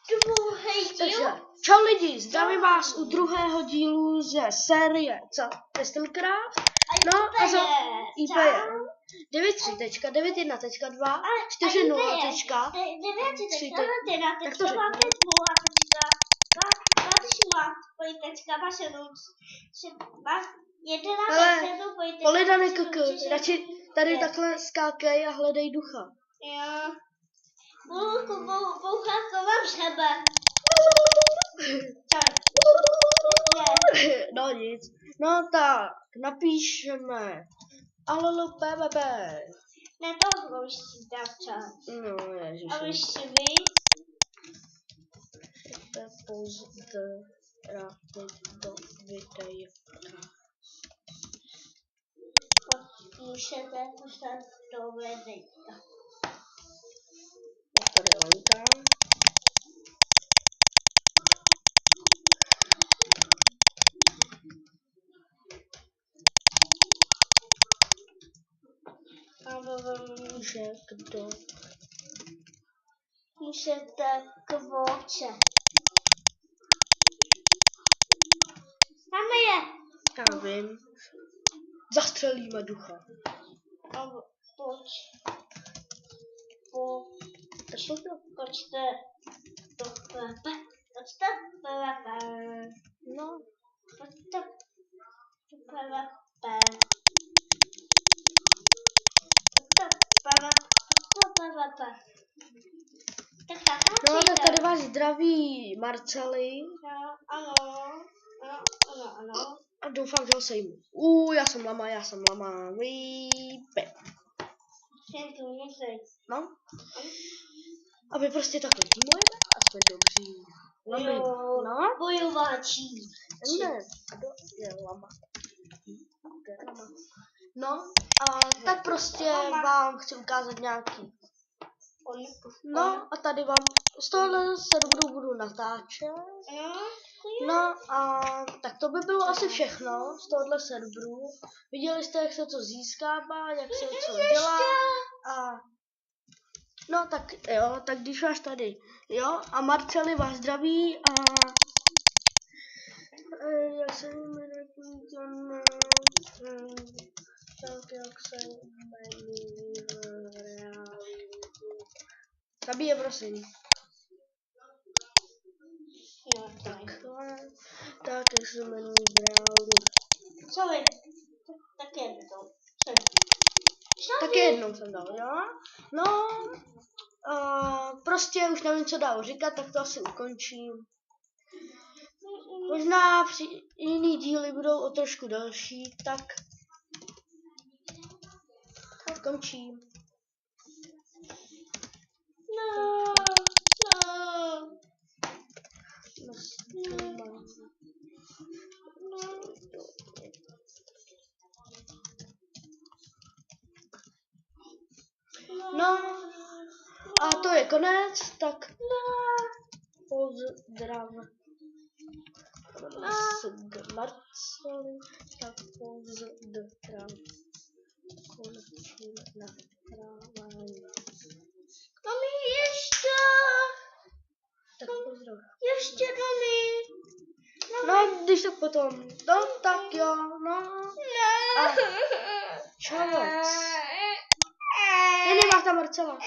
druhý díl. Takže, čau lidi, zdravím vás u druhého dílu ze série Craft. No a za IP je 9.3.9.1.2 4.0.2.3. Polidany kk, radši tady takhle skákej a hledej ducha. Jo. Bouchat kolem sebe. No nic. No tak, napíšeme PVP. Ne, to už si dám čas. No ježiši. A už si vy. Pozdravit do videa. Můžete poslat do videa. Tady linka. Můžete kvoče. Tam je. Já vím. Zastřelíme ducha. Pojď. Pojďte do PvP. Pojďte PvP. No. Pojďte PvP. No, tak tady vás zdraví Marceli. Ano. A doufám, že ho sejmu. Já jsem lama. Výpe. No. A my prostě takhle týmujeme a jsme dobří. Lamy. No. Bojováči. Ne. Je lama. No. A tak prostě vám chci ukázat nějaký. No a tady vám z tohohle serveru budu natáčet. No a tak to by bylo asi všechno z tohohle serveru. Viděli jste, jak se to získává, jak se co dělá. A no tak jo, tak když vás tady, jo, a Marceli vás zdraví a jak se jmenuje tak jak se jmenuje zabije prosím. Tak jak se jmenuje v reálu. Sorry. Tak jednou. Tak jednou jsem dal, jo? No, prostě už nevím, co dál říkat, tak to asi ukončím. Možná jiný díly budou o trošku delší, tak končím. No, a to je konec, tak pozdrav. Marceli, tak pozdrav. Končím nahrávání. Mami, ještě. Tak pozdrav. Ještě, mami. No, když tak potom. No, tak jo, no. A čau. Nemáš tam Marcela.